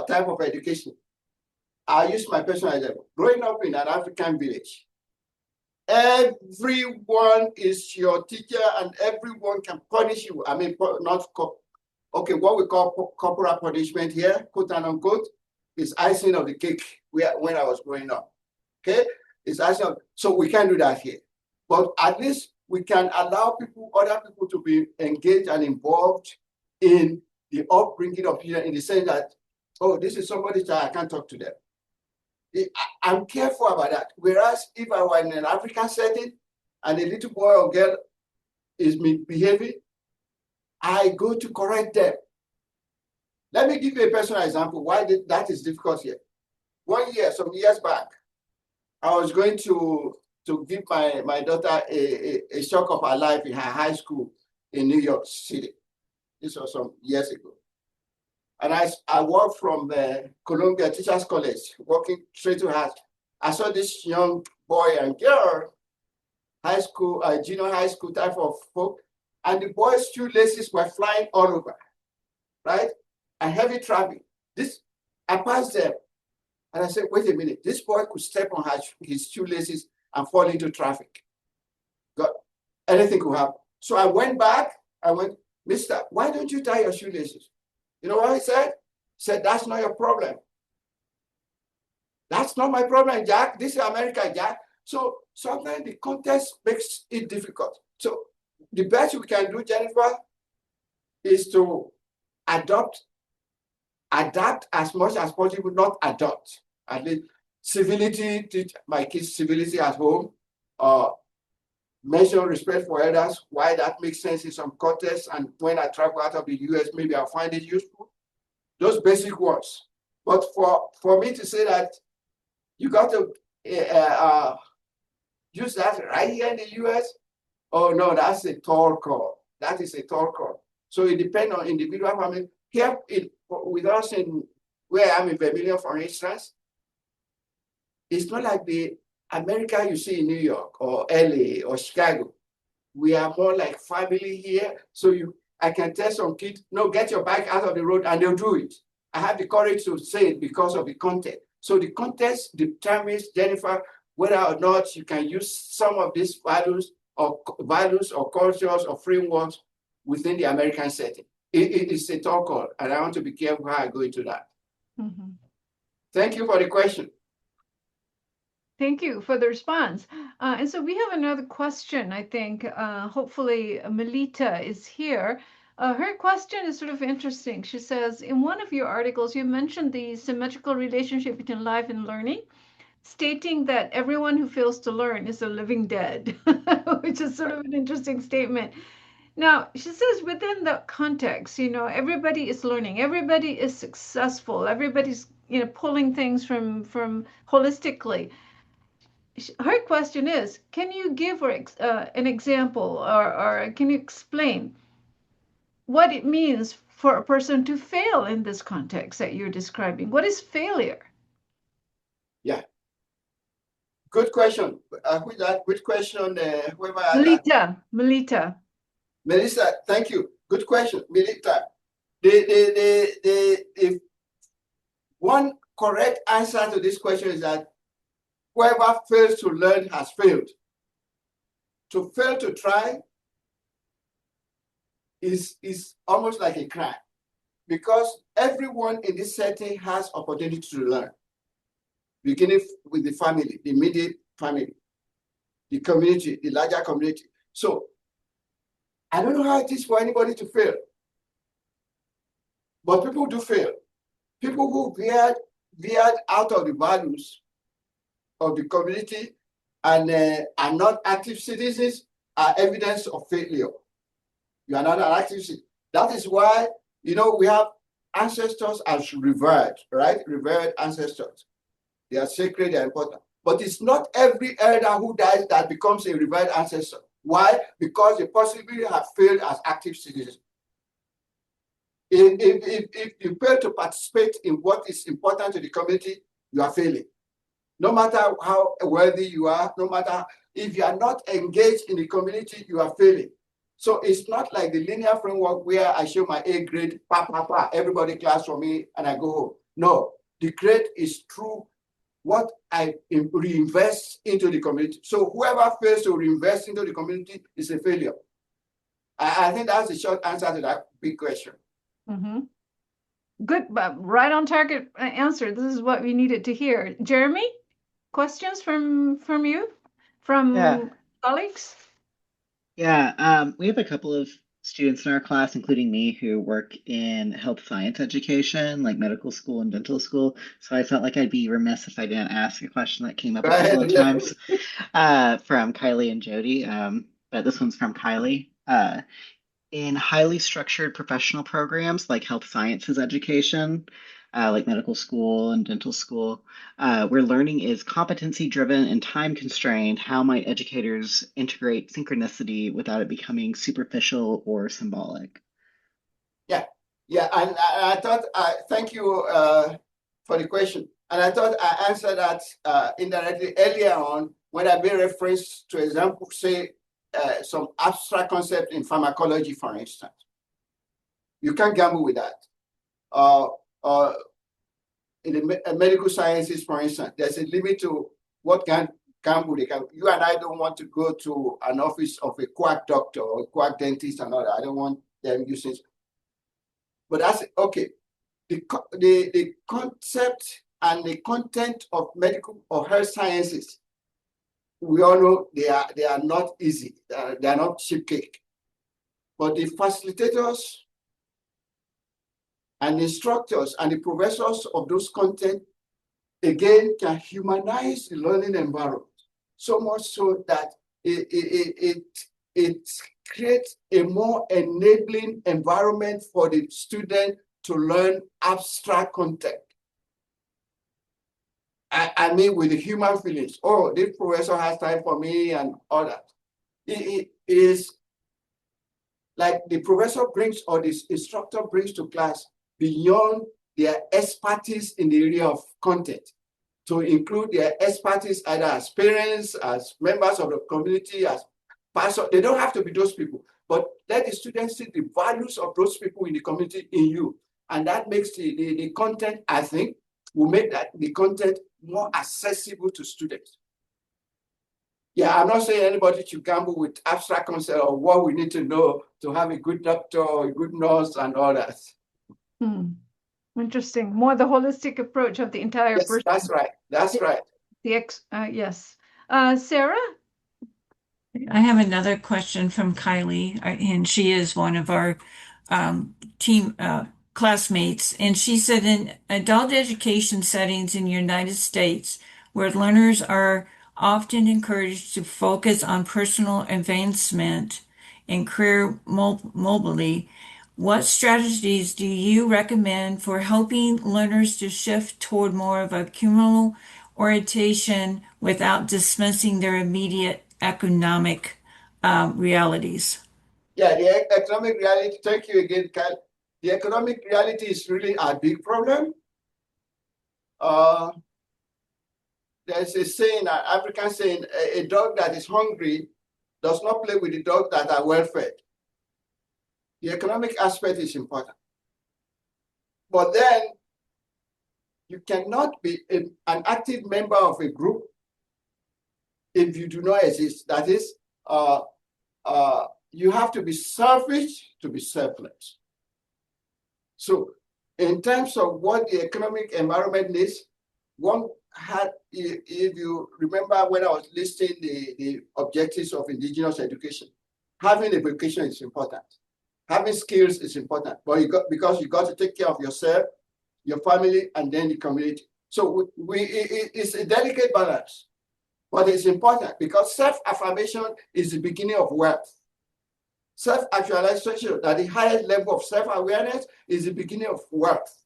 type of education. I use my personal example. Growing up in an African village, everyone is your teacher and everyone can punish you. I mean, not okay, what we call corporal punishment here, quote and unquote, is icing of the cake when I was growing up. Okay, it's icing. So we can't do that here. But at least we can allow other people to be engaged and involved in the upbringing of children in the sense that, oh, this is somebody's child, I can't talk to them. I'm careful about that. Whereas if I were in an African setting and a little boy or girl is misbehaving, I go to correct them. Let me give you a personal example why that is difficult here. One year, some years back, I was going to give my daughter a shock of her life in her high school in New York City. This was some years ago. And I walked from the Columbia Teachers College, walking straight to her. I saw this young boy and girl, high school, junior high school type of folk, and the boys' shoelaces were flying all over, right? And heavy traffic. I passed them, and I said, wait a minute, this boy could step on his shoelaces and fall into traffic. God, anything could happen. So I went back, mister, why don't you tie your shoelaces? You know what he said? He said, that's not your problem. That's not my problem, Jack. This is America, Jack. So sometimes the context makes it difficult. So the best we can do, Jennifer, is to adapt as much as possible, not adopt. At least civility, teach my kids civility at home, mention respect for elders, why that makes sense in some contexts, and when I travel out of the US, maybe I'll find it useful. Those basic words. But for me to say that you got to use that right here in the US, oh no, that's a tall call. That is a tall call. So it depends on individual family. Here with us in where I'm in Vermilion, for instance, it's not like the America you see in New York or LA or Chicago. We are more like family here. So I can tell some kids, no, get your bike out of the road, and they'll do it. I have the courage to say it because of the content. So the context determines, Jennifer, whether or not you can use some of these values or cultures or frameworks within the American setting. It is a tall call, and I want to be careful how I go into that. Mm-hmm. Thank you for the question. Thank you for the response. And so we have another question, I think. Hopefully, Melita is here. Her question is sort of interesting. She says, in one of your articles, you mentioned the symmetrical relationship between life and learning, stating that everyone who fails to learn is a living dead, which is sort of an interesting statement. Now, she says within the context, everybody is learning, everybody is successful, everybody's, pulling things from holistically. Her question is, can you give an example or can you explain what it means for a person to fail in this context that you're describing? What is failure? Yeah. Good question. Who's that? Good question. Whoever had Melita. Melissa, thank you. Good question. Melita, the one correct answer to this question is that whoever fails to learn has failed. To fail to try is almost like a crime, because everyone in this setting has opportunity to learn, beginning with the family, the immediate family, the community, the larger community. So I don't know how it is for anybody to fail, but people do fail. People who veered out of the values of the community and are not active citizens are evidence of failure. You are not an active citizen. That is why, we have ancestors as revered, right? Revered ancestors. They are sacred, they are important. But it's not every elder who dies that becomes a revered ancestor. Why? Because they possibly have failed as active citizens. If you fail to participate in what is important to the community, you are failing. No matter how wealthy you are, no matter if you are not engaged in the community, you are failing. So it's not like the linear framework where I show my A grade, everybody claps for me and I go home. No, the grade is through what I reinvest into the community. So whoever fails to reinvest into the community is a failure. I think that's the short answer to that big question. Mm-hmm. Good, right on target answer. This is what we needed to hear. Jeremy, questions from you, from colleagues? Yeah, we have a couple of students in our class, including me, who work in health science education, like medical school and dental school. So I felt like I'd be remiss if I didn't ask a question that came up a couple of times from Kylie and Jody. But this one's from Kylie. In highly structured professional programs like health sciences education, like medical school and dental school, where learning is competency driven and time constrained, how might educators integrate synchronicity without it becoming superficial or symbolic? Yeah, and I thought, thank you for the question. And I thought I answered that indirectly earlier on when I made reference to example, say, some abstract concept in pharmacology, for instance. You can't gamble with that. In the medical sciences, for instance, there's a limit to what can gamble they can. You and I don't want to go to an office of a quack doctor or a quack dentist and all that. I don't want them using. But that's okay. The concept and the content of medical or health sciences, we all know they are not easy. They are not cheap cake. But the facilitators and instructors and the professors of those content, again, can humanize the learning environment. So much so that it creates a more enabling environment for the student to learn abstract content. I mean, with the human feelings. Oh, this professor has time for me and all that. It is like the professor brings or this instructor brings to class beyond their expertise in the area of content, to include their expertise either as parents, as members of the community, as pastors. They don't have to be those people, but let the students see the values of those people in the community in you. And that makes the content, I think, will make that the content more accessible to students. Yeah, I'm not saying anybody should gamble with abstract concept of what we need to know to have a good doctor or a good nurse and all that. Interesting. More the holistic approach of the entire Yes, person. that's right. That's right. Yes. Sarah? I have another question from Kylie, and she is one of our team classmates. And she said, in adult education settings in the United States, where learners are often encouraged to focus on personal advancement and career mobility, what strategies do you recommend for helping learners to shift toward more of a communal orientation without dismissing their immediate economic realities? Yeah, the economic reality, thank you again, Kyle. The economic reality is really a big problem. There's a saying, an African saying, a dog that is hungry does not play with the dogs that are well fed. The economic aspect is important. But then you cannot be an active member of a group if you do not exist. That is, you have to be selfish to be selfless. So in terms of what the economic environment is, one had, if you remember when I was listing the objectives of Indigenous education, having a vocation is important. Having skills is important, but because you got to take care of yourself, your family, and then the community. So it's a delicate balance, but it's important because self-affirmation is the beginning of wealth. Self-actualization, at the highest level of self-awareness, is the beginning of wealth.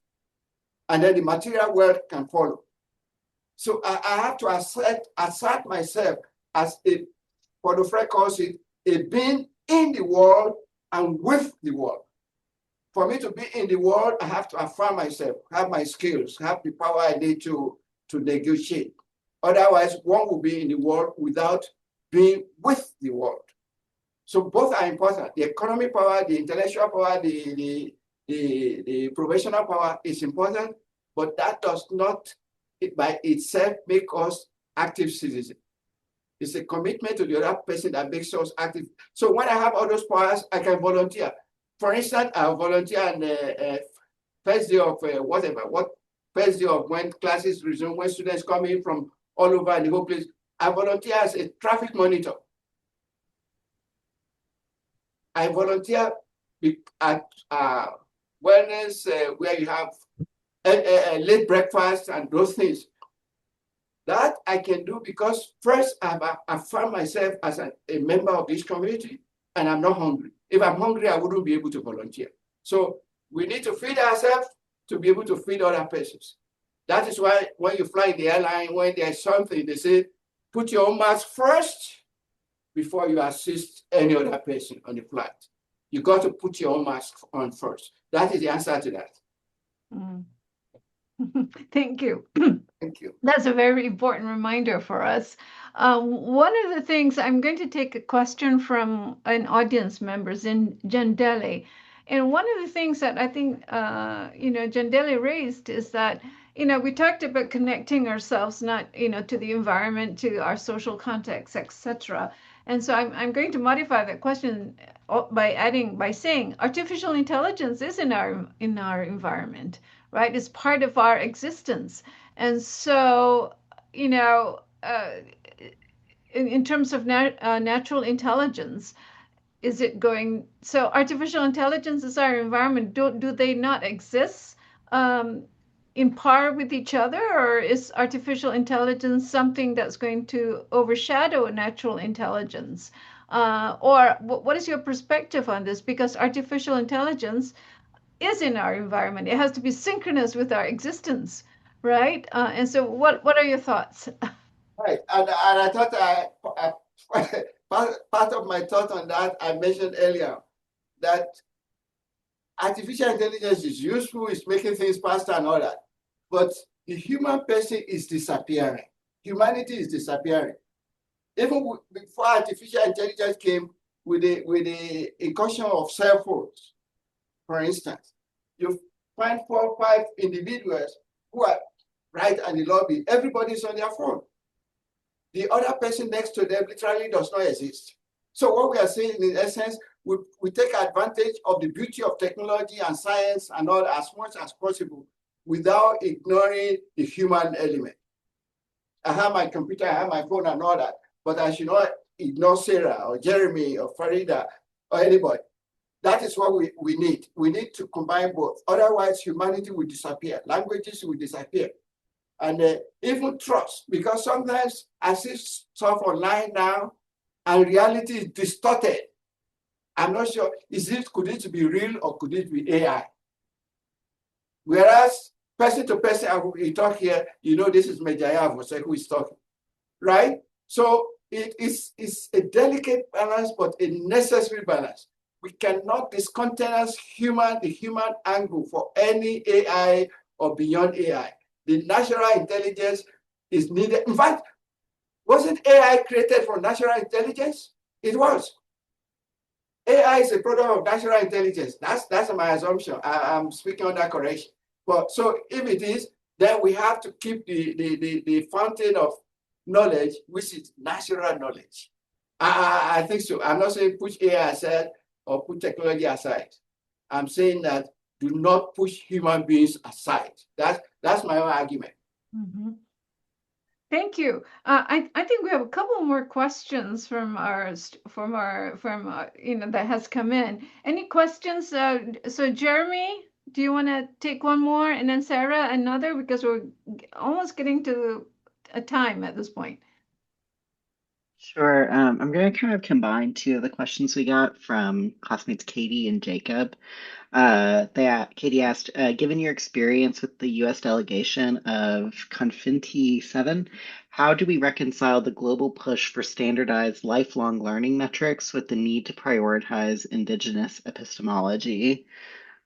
And then the material wealth can follow. So I have to assert myself as a, what the Fred calls it, a being in the world and with the world. For me to be in the world, I have to affirm myself, have my skills, have the power I need to negotiate. Otherwise, one will be in the world without being with the world. So both are important. The economic power, the intellectual power, the professional power is important, but that does not by itself make us active citizens. It's a commitment to the other person that makes us active. So when I have all those powers, I can volunteer. For instance, I volunteer on the first day of first day of when classes resume, when students come in from all over the whole place. I volunteer as a traffic monitor. I volunteer at wellness where you have late breakfast and those things. That I can do because first I've affirmed myself as a member of this community and I'm not hungry. If I'm hungry, I wouldn't be able to volunteer. So we need to feed ourselves to be able to feed other persons. That is why when you fly the airline, when there's something, they say, put your own mask first before you assist any other person on the flight. You got to put your own mask on first. That is the answer to that. Thank you. Thank you. That's a very important reminder for us. One of the things, I'm going to take a question from an audience member, Jandele. And one of the things that I think, Jandele raised is that, we talked about connecting ourselves, not, to the environment, to our social context, etc. And so I'm going to modify that question by saying artificial intelligence is in our environment, right? It's part of our existence. And so, in terms of natural intelligence, is it going? So, artificial intelligence is our environment. Do they not exist? in par with each other, or is artificial intelligence something that's going to overshadow natural intelligence? Or what is your perspective on this? Because artificial intelligence is in our environment. It has to be synchronous with our existence, right? And so what are your thoughts? Right. And I thought part of my thought on that I mentioned earlier, that artificial intelligence is useful, it's making things faster and all that. But the human person is disappearing. Humanity is disappearing. Even before artificial intelligence came with the incursion of cell phones, for instance, you find 4 or 5 individuals who are right in the lobby. Everybody's on their phone. The other person next to them literally does not exist. So what we are saying in essence, we take advantage of the beauty of technology and science and all as much as possible without ignoring the human element. I have my computer, I have my phone and all that, but I should not ignore Sarah or Jeremy or Farida or anybody. That is what we need. We need to combine both. Otherwise, humanity will disappear. Languages will disappear. And even trust, because sometimes I see stuff online now and reality is distorted. I'm not sure, could it be real or could it be AI? Whereas person to person, we talk here, this is Mejai Avoseh who is talking, right? So it's a delicate balance, but a necessary balance. We cannot discountenance the human angle for any AI or beyond AI. The natural intelligence is needed. In fact, wasn't AI created for natural intelligence? It was. AI is a product of natural intelligence. That's my assumption. I'm speaking on that correction. But so if it is, then we have to keep the fountain of knowledge, which is natural knowledge. I think so. I'm not saying push AI aside or put technology aside. I'm saying that do not push human beings aside. That's my own argument. Mm-hmm. Thank you. I think we have a couple more questions from that has come in. Any questions? So Jeremy, do you want to take one more, and then Sarah another, because we're almost getting to a time at this point. Sure. I'm going to kind of combine 2 of the questions we got from classmates Katie and Jacob. Katie asked, given your experience with the U.S. delegation of Confinti 7, how do we reconcile the global push for standardized lifelong learning metrics with the need to prioritize Indigenous epistemology?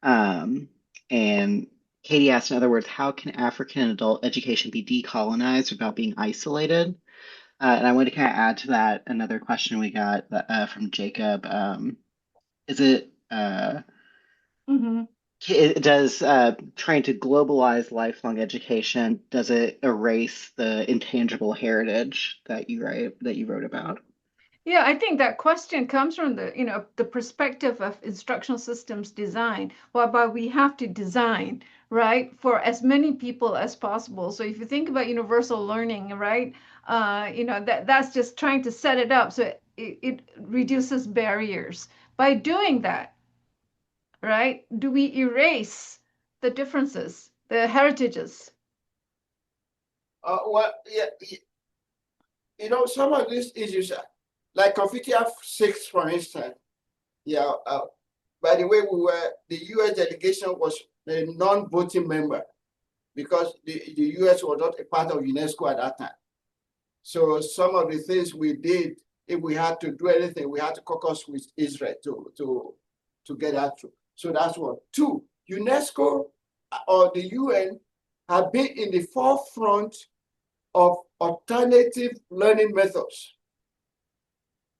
And Katie asked, in other words, how can African adult education be decolonized without being isolated? And I want to kind of add to that another question we got from Jacob. Is it Mm-hmm. does trying to globalize lifelong education, does it erase the intangible heritage that you wrote about? Yeah, I think that question comes from the perspective of instructional systems design, whereby we have to design, right, for as many people as possible. So if you think about universal learning, right, that's just trying to set it up so it reduces barriers. By doing that, right, do we erase the differences, the heritages? Well, yeah, some of these issues are like Confucius 6, for instance. Yeah. By the way, the U.S. delegation was a non-voting member because the U.S. was not a part of UNESCO at that time. So some of the things we did, if we had to do anything, we had to caucus with Israel to get that through. So that's one. 2, UNESCO or the UN have been in the forefront of alternative learning methods.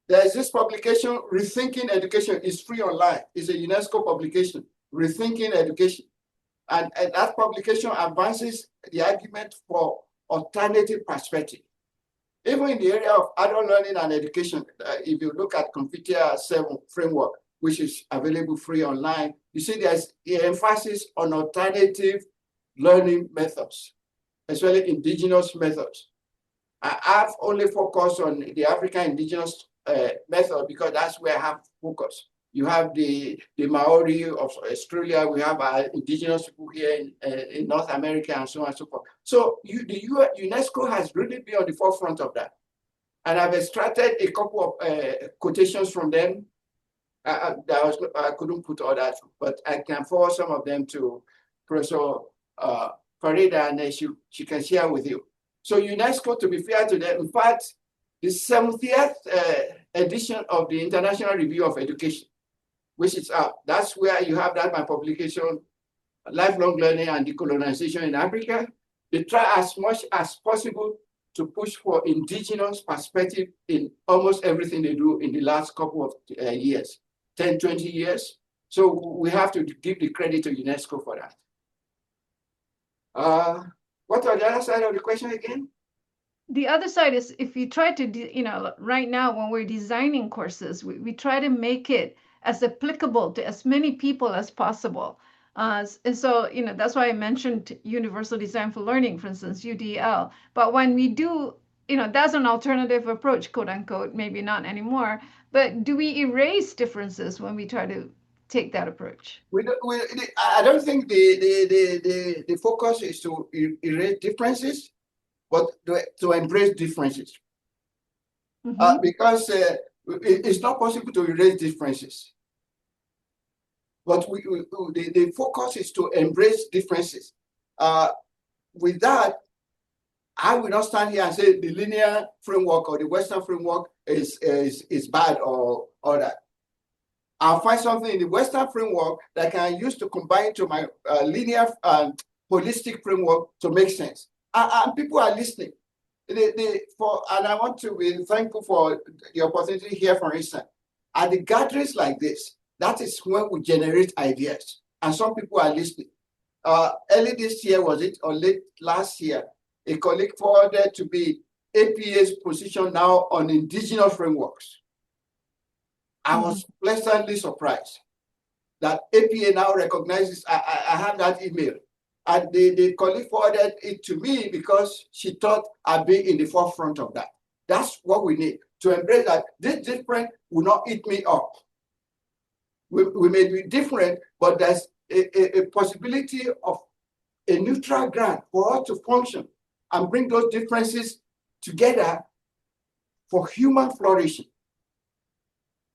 There's this publication, Rethinking Education, is free online. It's a UNESCO publication, Rethinking Education. And that publication advances the argument for alternative perspective. Even in the area of adult learning and education, if you look at Confucius 7 framework, which is available free online, you see there's the emphasis on alternative learning methods, especially indigenous methods. I've only focused on the African indigenous method because that's where I have focus. You have the Maori of Australia. We have our indigenous people here in North America and so on and so forth. So UNESCO has really been on the forefront of that. And I've extracted a couple of quotations from them. I couldn't put all that, but I can forward some of them to Professor Farida, and she can share with you. So UNESCO, to be fair to them, in fact, the 70th edition of the International Review of Education, which is out. That's where you have that, my publication, Lifelong Learning and Decolonization in Africa. They try as much as possible to push for indigenous perspective in almost everything they do in the last couple of years, 10, 20 years. So we have to give the credit to UNESCO for that. What are the other side of the question again? The other side is if you try to, right now when we're designing courses, we try to make it as applicable to as many people as possible. And so, that's why I mentioned Universal Design for Learning, for instance, UDL. But when we do, that's an alternative approach, quote unquote, maybe not anymore. But do we erase differences when we try to take that approach? I don't think the focus is to erase differences, but to embrace differences. Because it's not possible to erase differences. But the focus is to embrace differences. With that, I will not stand here and say the linear framework or the Western framework is bad or that. I'll find something in the Western framework that I can use to combine to my linear and holistic framework to make sense. And people are listening. And I want to be thankful for the opportunity here, for instance. At the gatherings like this, that is when we generate ideas. And some people are listening. Early this year, was it, or late last year, a colleague forwarded to be APA's position now on indigenous frameworks. I was pleasantly surprised that APA now recognizes, I have that email. And the colleague forwarded it to me because she thought I'd be in the forefront of that. That's what we need, to embrace that this different will not eat me up. We may be different, but there's a possibility of a neutral ground for us to function and bring those differences together for human flourishing.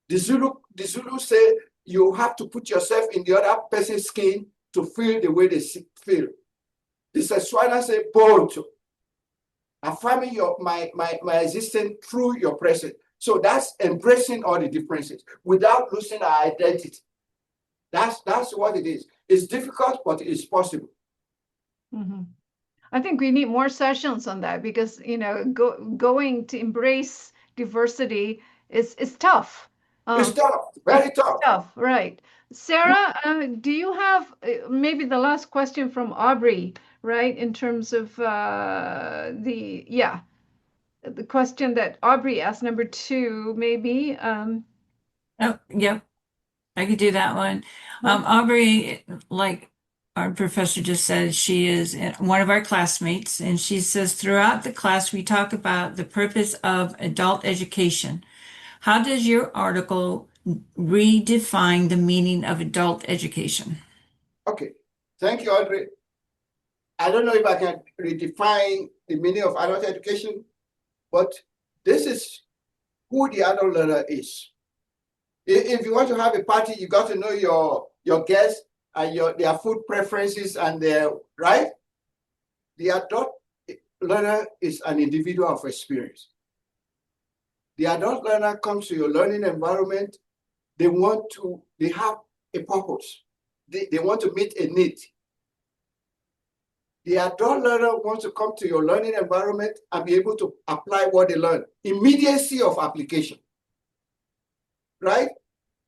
The Zulu say you have to put yourself in the other person's skin to feel the way they feel. The Setswana say, "Boto," affirming my existence through your presence. So that's embracing all the differences without losing our identity. That's what it is. It's difficult, but it's possible. I think we need more sessions on that because going to embrace diversity is tough. It's tough, very tough. Tough, right? Sarah, do you have maybe the last question from Aubrey, right? In terms of the question that Aubrey asked, number 2, maybe. Oh, yep. I could do that one. Aubrey, like our professor just said, she is one of our classmates, and she says, throughout the class, we talk about the purpose of adult education. How does your article redefine the meaning of adult education? Okay, thank you, Audrey. I don't know if I can redefine the meaning of adult education, but this is who the adult learner is. If you want to have a party, you got to know your guests and their food preferences and their, right? The adult learner is an individual of experience. The adult learner comes to your learning environment. They have a purpose. They want to meet a need. The adult learner wants to come to your learning environment and be able to apply what they learn. Immediacy of application, right?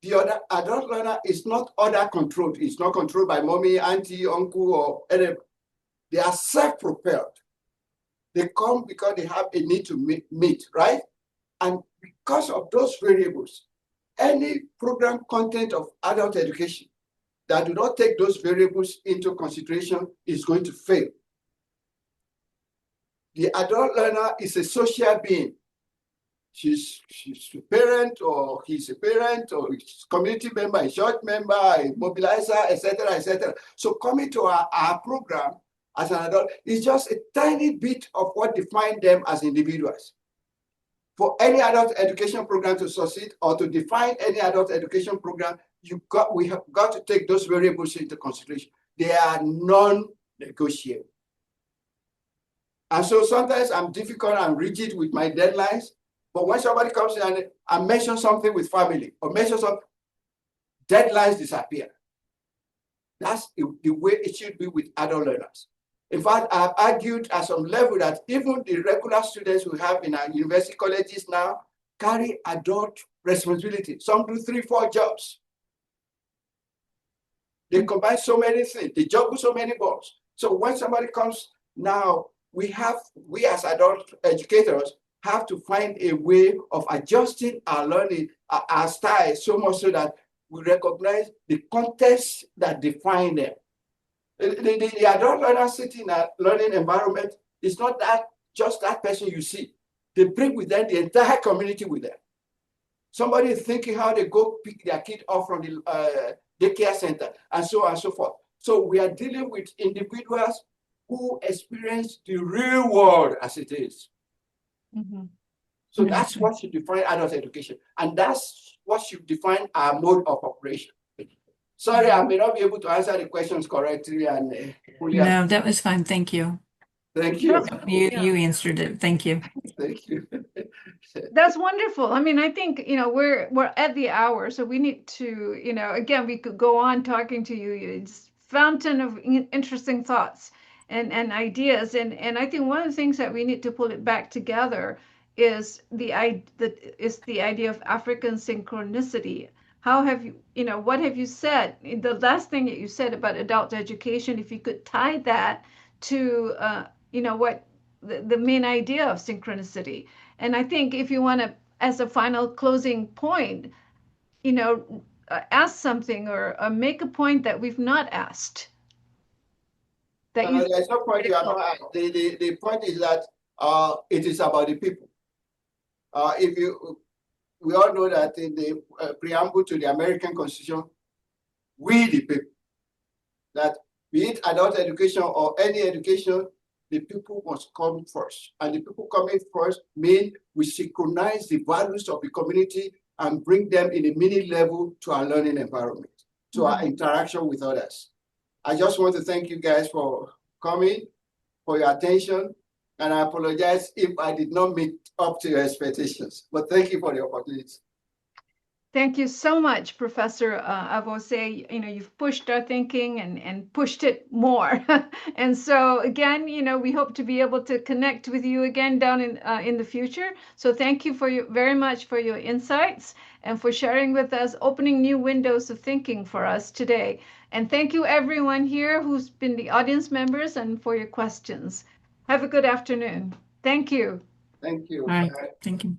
The other adult learner is not other controlled. It's not controlled by mommy, auntie, uncle, or anyone. They are self-propelled. They come because they have a need to meet, right? And because of those variables, any program content of adult education that do not take those variables into consideration is going to fail. The adult learner is a social being. she's a parent, or he's a parent, or he's a community member, a church member, a mobilizer, etc., etc. So coming to our program as an adult is just a tiny bit of what defines them as individuals. For any adult education program to succeed or to define any adult education program, we have got to take those variables into consideration. They are non-negotiable. And so sometimes I'm difficult and rigid with my deadlines, but when somebody comes in and mentions something with family or mentions something, deadlines disappear. That's the way it should be with adult learners. In fact, I've argued at some level that even the regular students we have in our university colleges now carry adult responsibility. Some do 3-4 jobs. They combine so many things. They juggle so many balls. So when somebody comes now, we as adult educators have to find a way of adjusting our learning, our style, so much so that we recognize the context that define them. The adult learner sitting in a learning environment is not just that person you see. They bring with them the entire community with them. Somebody is thinking how they go pick their kid up from the daycare center, and so on and so forth. So we are dealing with individuals who experience the real world as it is. Mm-hmm. So that's what should define adult education. And that's what should define our mode of operation. Sorry, I may not be able to answer the questions correctly and fully. No, that was fine. Thank you. Thank you. You answered it. Thank you. Thank you. That's wonderful. I mean, I think, we're at the hour, so we need to, again, we could go on talking to you. It's fountain of interesting thoughts and ideas. And I think one of the things that we need to pull it back together is the idea of African synchronicity. How have you, what have you said? The last thing that you said about adult education, if you could tie that to, what the main idea of synchronicity. And I think if you want to, as a final closing point, ask something or make a point that we've not asked. There's no point you are not. The point is that it is about the people. We all know that in the preamble to the American Constitution, we the people, that be it adult education or any education, the people must come first. And the people coming first mean we synchronize the values of the community and bring them in a mini level to our learning environment, to our interaction with others. I just want to thank you guys for coming, for your attention, and I apologize if I did not meet up to your expectations, but thank you for the opportunity. Thank you so much, Professor Avoseh. You've pushed our thinking and pushed it more. And so again, we hope to be able to connect with you again down in the future. So thank you very much for your insights and for sharing with us, opening new windows of thinking for us today. And thank you everyone here who's been the audience members and for your questions. Have a good afternoon. Thank you. Thank you. All right. Thank you.